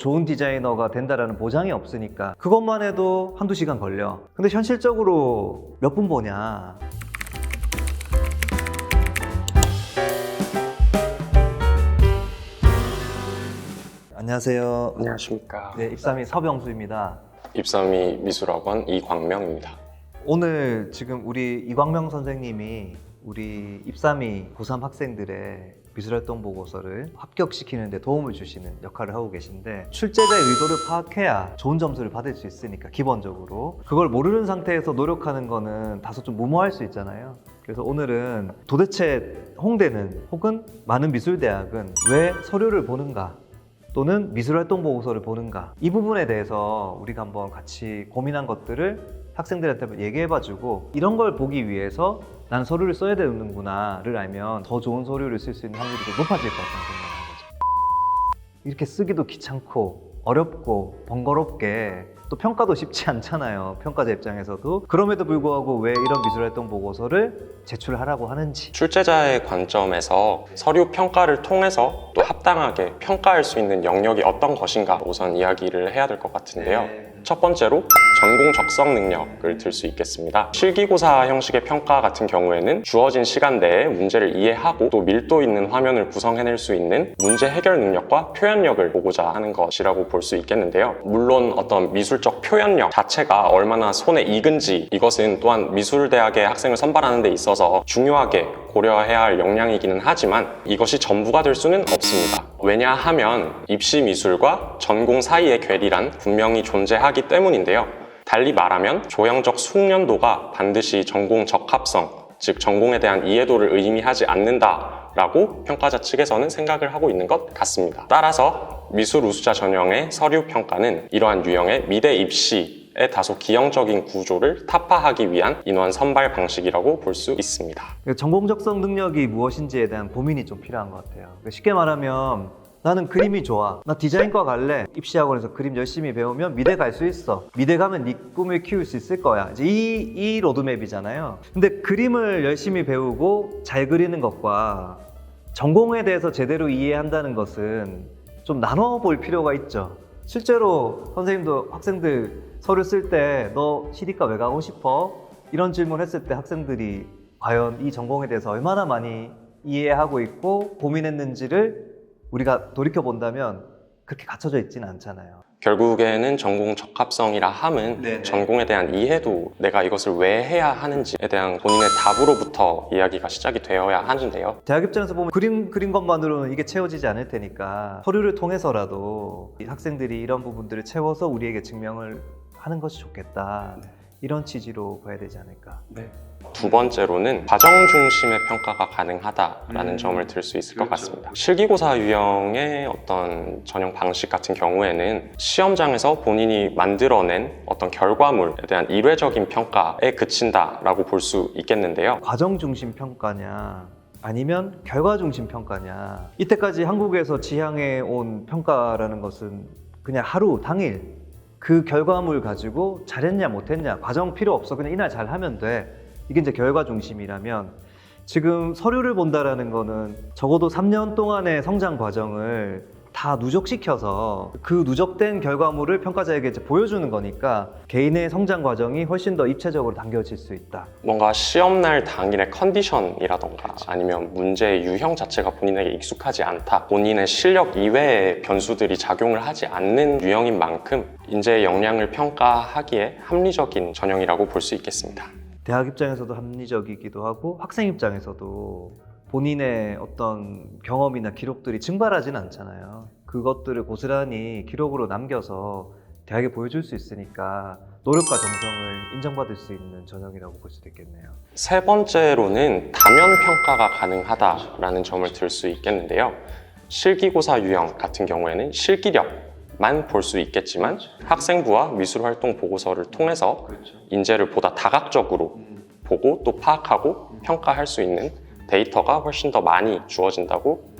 좋은 디자이너가 된다라는 보장이 없으니까 그것만 해도 한두 시간 걸려. 근데 현실적으로 몇 분 보냐. 안녕하세요. 안녕하십니까. 네, 입사미 서병수입니다. 입사미 미술학원 이광명입니다. 오늘 지금 우리 이광명 선생님이 우리 입사미 고3 학생들의 미술활동 보고서를 합격시키는 데 도움을 주시는 역할을 하고 계신데, 출제자의 의도를 파악해야 좋은 점수를 받을 수 있으니까 기본적으로 그걸 모르는 상태에서 노력하는 거는 다소 좀 무모할 수 있잖아요. 그래서 오늘은 도대체 홍대는 혹은 많은 미술대학은 왜 서류를 보는가, 또는 미술활동 보고서를 보는가, 이 부분에 대해서 우리가 한번 같이 고민한 것들을 학생들한테 얘기해봐주고, 이런 걸 보기 위해서 나는 서류를 써야 되는구나를 알면 더 좋은 서류를 쓸 수 있는 확률이 좀 높아질 것 같다는 생각을 한 거죠. 이렇게 쓰기도 귀찮고 어렵고 번거롭게, 또 평가도 쉽지 않잖아요, 평가자 입장에서도. 그럼에도 불구하고 왜 이런 미술활동 보고서를 제출하라고 하는지. 출제자의 관점에서 서류 평가를 통해서 또 합당하게 평가할 수 있는 영역이 어떤 것인가 우선 이야기를 해야 될 것 같은데요. 첫 번째로 전공 적성 능력을 들 수 있겠습니다. 실기고사 형식의 평가 같은 경우에는 주어진 시간 내에 문제를 이해하고 또 밀도 있는 화면을 구성해낼 수 있는 문제 해결 능력과 표현력을 보고자 하는 것이라고 볼 수 있겠는데요. 물론 어떤 미술적 표현력 자체가 얼마나 손에 익은지, 이것은 또한 미술대학의 학생을 선발하는 데 있어서 중요하게 고려해야 할 역량이기는 하지만 이것이 전부가 될 수는 없습니다. 왜냐하면 입시 미술과 전공 사이의 괴리란 분명히 존재하기 때문인데요. 달리 말하면 조형적 숙련도가 반드시 전공 적합성, 즉 전공에 대한 이해도를 의미하지 않는다라고 평가자 측에서는 생각을 하고 있는 것 같습니다. 따라서 미술 우수자 전형의 서류 평가는 이러한 유형의 미대 입시의 다소 기형적인 구조를 타파하기 위한 인원 선발 방식이라고 볼 수 있습니다. 전공 적성 능력이 무엇인지에 대한 고민이 좀 필요한 것 같아요. 쉽게 말하면 나는 그림이 좋아, 나 디자인과 갈래, 입시학원에서 그림 열심히 배우면 미대 갈 수 있어, 미대 가면 네 꿈을 키울 수 있을 거야, 이제 이 로드맵이잖아요. 근데 그림을 열심히 배우고 잘 그리는 것과 전공에 대해서 제대로 이해한다는 것은 좀 나눠볼 필요가 있죠. 실제로 선생님도 학생들 서류 쓸 때 너 시디과 왜 가고 싶어? 이런 질문 했을 때 학생들이 과연 이 전공에 대해서 얼마나 많이 이해하고 있고 고민했는지를 우리가 돌이켜본다면 그렇게 갖춰져 있지는 않잖아요. 결국에는 전공 적합성이라 함은 네네. 전공에 대한 이해도, 내가 이것을 왜 해야 하는지에 대한 본인의 답으로부터 이야기가 시작이 되어야 하는데요. 대학 입장에서 보면 그린 것만으로는 이게 채워지지 않을 테니까 서류를 통해서라도 이 학생들이 이런 부분들을 채워서 우리에게 증명을 하는 것이 좋겠다, 이런 취지로 봐야 되지 않을까. 두 번째로는 과정 중심의 평가가 가능하다라는 점을 들 수 있을 것 같습니다. 실기고사 유형의 어떤 전형 방식 같은 경우에는 시험장에서 본인이 만들어낸 어떤 결과물에 대한 일회적인 평가에 그친다라고 볼 수 있겠는데요. 과정 중심 평가냐 아니면 결과 중심 평가냐. 이때까지 한국에서 지향해 온 평가라는 것은 그냥 하루 당일 그 결과물 가지고 잘했냐 못했냐, 과정 필요 없어, 그냥 이날 잘하면 돼, 이게 이제 결과 중심이라면, 지금 서류를 본다라는 거는 적어도 3년 동안의 성장 과정을 다 누적시켜서 그 누적된 결과물을 평가자에게 이제 보여주는 거니까 개인의 성장 과정이 훨씬 더 입체적으로 당겨질 수 있다. 뭔가 시험날 당일의 컨디션이라던가 아니면 문제의 유형 자체가 본인에게 익숙하지 않다, 본인의 실력 이외의 변수들이 작용을 하지 않는 유형인 만큼 인재의 역량을 평가하기에 합리적인 전형이라고 볼 수 있겠습니다. 대학 입장에서도 합리적이기도 하고 학생 입장에서도 본인의 어떤 경험이나 기록들이 증발하지는 않잖아요. 그것들을 고스란히 기록으로 남겨서 대학에 보여줄 수 있으니까 노력과 정성을 인정받을 수 있는 전형이라고 볼 수도 있겠네요. 세 번째로는 다면 평가가 가능하다라는 점을 들 수 있겠는데요. 실기고사 유형 같은 경우에는 실기력만 볼 수 있겠지만 학생부와 미술활동 보고서를 통해서 인재를 보다 다각적으로 보고 또 파악하고 평가할 수 있는 데이터가 훨씬 더 많이 주어진다고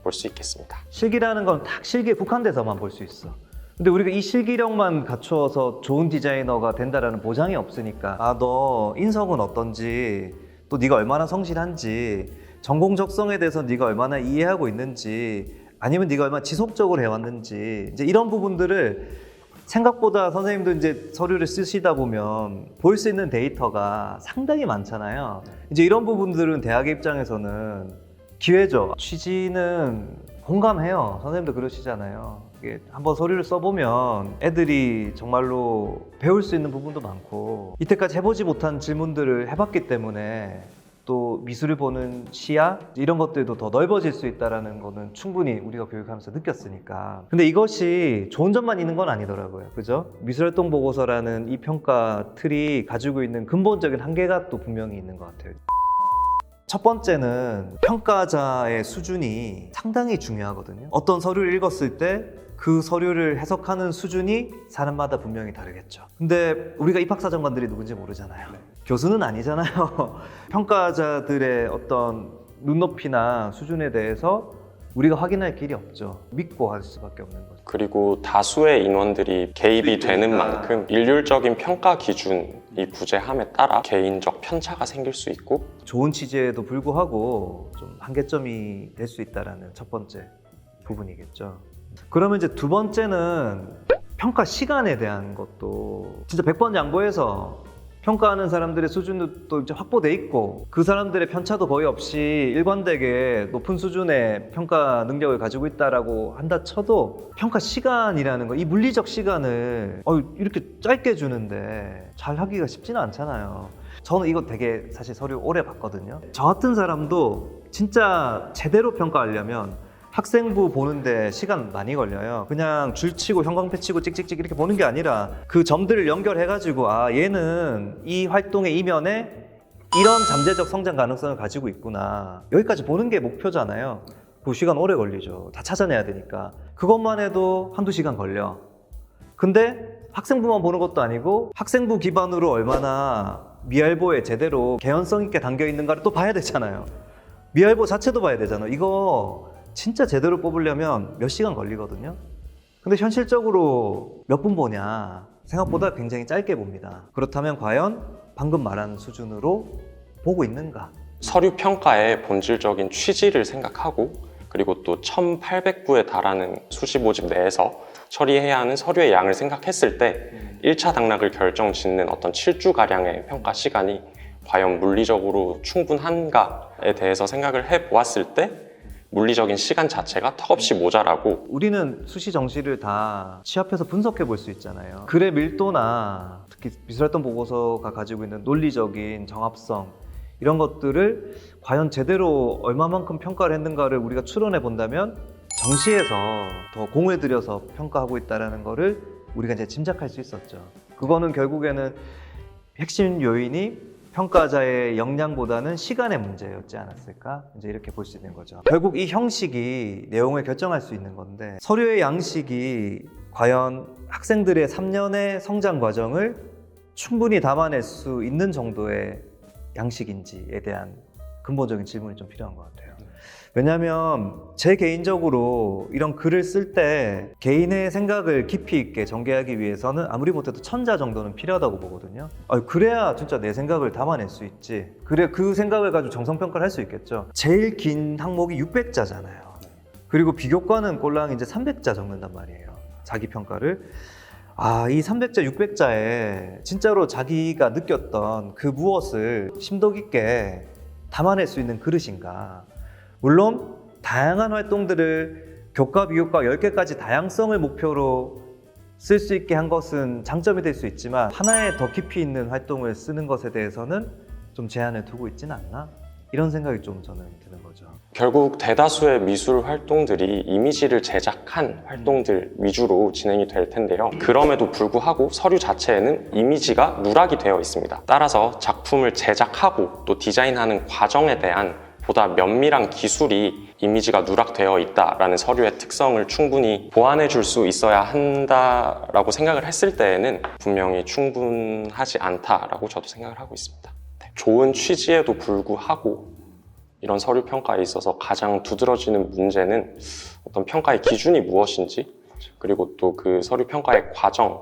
볼 수 있겠습니다. 실기라는 건 딱 실기에 국한돼서만 볼 수 있어. 근데 우리가 이 실기력만 갖추어서 좋은 디자이너가 된다라는 보장이 없으니까, 너 인성은 어떤지, 또 네가 얼마나 성실한지, 전공 적성에 대해서 네가 얼마나 이해하고 있는지, 아니면 네가 얼마나 지속적으로 해왔는지 이제 이런 부분들을 생각보다 선생님도 이제 서류를 쓰시다 보면 볼 수 있는 데이터가 상당히 많잖아요. 이제 이런 부분들은 대학의 입장에서는 기회죠. 취지는 공감해요. 선생님도 그러시잖아요. 이게 한번 서류를 써보면 애들이 정말로 배울 수 있는 부분도 많고 이때까지 해보지 못한 질문들을 해봤기 때문에 또 미술을 보는 시야 이런 것들도 더 넓어질 수 있다는 거는 충분히 우리가 교육하면서 느꼈으니까. 근데 이것이 좋은 점만 있는 건 아니더라고요. 그죠? 미술활동 보고서라는 이 평가 틀이 가지고 있는 근본적인 한계가 또 분명히 있는 것 같아요. 첫 번째는 평가자의 수준이 상당히 중요하거든요. 어떤 서류를 읽었을 때 그 서류를 해석하는 수준이 사람마다 분명히 다르겠죠. 근데 우리가 입학사정관들이 누군지 모르잖아요. 교수는 아니잖아요. 평가자들의 어떤 눈높이나 수준에 대해서 우리가 확인할 길이 없죠. 믿고 할 수밖에 없는 거죠. 그리고 다수의 인원들이 개입이 되는 있으니까. 만큼 일률적인 평가 기준이 부재함에 따라 개인적 편차가 생길 수 있고 좋은 취지에도 불구하고 좀 한계점이 될 수 있다는 첫 번째 부분이겠죠. 그러면 이제 두 번째는 평가 시간에 대한 것도 진짜 100번 양보해서 평가하는 사람들의 수준도 또 이제 확보돼 있고 그 사람들의 편차도 거의 없이 일관되게 높은 수준의 평가 능력을 가지고 있다라고 한다 쳐도 평가 시간이라는 거, 이 물리적 시간을 이렇게 짧게 주는데 잘 하기가 쉽지는 않잖아요. 저는 이거 되게 사실 서류 오래 봤거든요. 저 같은 사람도 진짜 제대로 평가하려면 학생부 보는데 시간 많이 걸려요. 그냥 줄치고 형광펜 치고 찍찍찍 이렇게 보는 게 아니라 그 점들을 연결해가지고 얘는 이 활동의 이면에 이런 잠재적 성장 가능성을 가지고 있구나. 여기까지 보는 게 목표잖아요. 그 시간 오래 걸리죠. 다 찾아내야 되니까. 그것만 해도 한두 시간 걸려. 근데 학생부만 보는 것도 아니고 학생부 기반으로 얼마나 미할보에 제대로 개연성 있게 담겨 있는가를 또 봐야 되잖아요. 미할보 자체도 봐야 되잖아요. 이거 진짜 제대로 뽑으려면 몇 시간 걸리거든요. 근데 현실적으로 몇 분 보냐? 생각보다 굉장히 짧게 봅니다. 그렇다면 과연 방금 말한 수준으로 보고 있는가? 서류 평가의 본질적인 취지를 생각하고 그리고 또 1800부에 달하는 수시 모집 내에서 처리해야 하는 서류의 양을 생각했을 때 1차 당락을 결정짓는 어떤 7주가량의 평가 시간이 과연 물리적으로 충분한가에 대해서 생각을 해보았을 때 물리적인 시간 자체가 턱없이 모자라고 우리는 수시 정시를 다 취합해서 분석해 볼 수 있잖아요. 글의 밀도나 특히 미술활동 보고서가 가지고 있는 논리적인 정합성 이런 것들을 과연 제대로 얼마만큼 평가를 했는가를 우리가 추론해 본다면 정시에서 더 공을 들여서 평가하고 있다는 거를 우리가 이제 짐작할 수 있었죠. 그거는 결국에는 핵심 요인이 평가자의 역량보다는 시간의 문제였지 않았을까? 이제 이렇게 볼 수 있는 거죠. 결국 이 형식이 내용을 결정할 수 있는 건데 서류의 양식이 과연 학생들의 3년의 성장 과정을 충분히 담아낼 수 있는 정도의 양식인지에 대한 근본적인 질문이 좀 필요한 것 같아요. 왜냐하면 제 개인적으로 이런 글을 쓸 때 개인의 생각을 깊이 있게 전개하기 위해서는 아무리 못해도 1000자 정도는 필요하다고 보거든요. 그래야 진짜 내 생각을 담아낼 수 있지. 그래 그 생각을 가지고 정성평가를 할 수 있겠죠. 제일 긴 항목이 600자잖아요. 그리고 비교과는 꼴랑 이제 300자 적는단 말이에요. 자기 평가를. 이 300자, 600자에 진짜로 자기가 느꼈던 그 무엇을 심도 깊게 담아낼 수 있는 그릇인가. 물론 다양한 활동들을 교과, 비교과 10개까지 다양성을 목표로 쓸 수 있게 한 것은 장점이 될 수 있지만 하나의 더 깊이 있는 활동을 쓰는 것에 대해서는 좀 제한을 두고 있지는 않나? 이런 생각이 좀 저는 드는 거죠. 결국 대다수의 미술 활동들이 이미지를 제작한 활동들 위주로 진행이 될 텐데요. 그럼에도 불구하고 서류 자체에는 이미지가 누락이 되어 있습니다. 따라서 작품을 제작하고 또 디자인하는 과정에 대한 보다 면밀한 기술이 이미지가 누락되어 있다라는 서류의 특성을 충분히 보완해 줄 수 있어야 한다라고 생각을 했을 때에는 분명히 충분하지 않다라고 저도 생각을 하고 있습니다. 좋은 취지에도 불구하고 이런 서류 평가에 있어서 가장 두드러지는 문제는 어떤 평가의 기준이 무엇인지 그리고 또 그 서류 평가의 과정이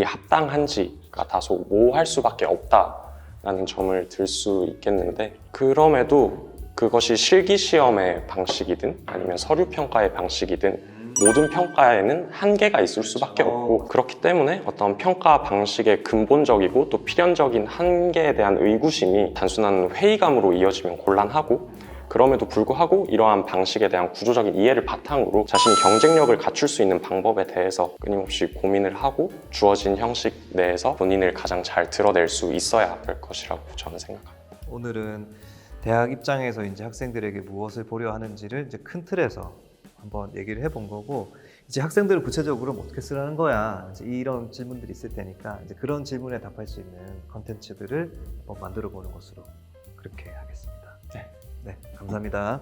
합당한지가 다소 모호할 수밖에 없다라는 점을 들 수 있겠는데 그럼에도 그것이 실기 시험의 방식이든 아니면 서류 평가의 방식이든 모든 평가에는 한계가 있을 수밖에 없고, 그렇기 때문에 어떤 평가 방식의 근본적이고 또 필연적인 한계에 대한 의구심이 단순한 회의감으로 이어지면 곤란하고, 그럼에도 불구하고 이러한 방식에 대한 구조적인 이해를 바탕으로 자신이 경쟁력을 갖출 수 있는 방법에 대해서 끊임없이 고민을 하고 주어진 형식 내에서 본인을 가장 잘 드러낼 수 있어야 할 것이라고 저는 생각합니다. 오늘은 대학 입장에서 이제 학생들에게 무엇을 보려 하는지를 이제 큰 틀에서 한번 얘기를 해본 거고, 이제 학생들을 구체적으로 뭐 어떻게 쓰라는 거야, 이제 이런 질문들이 있을 테니까 이제 그런 질문에 답할 수 있는 컨텐츠들을 한번 만들어 보는 것으로 그렇게 하겠습니다. 네, 감사합니다.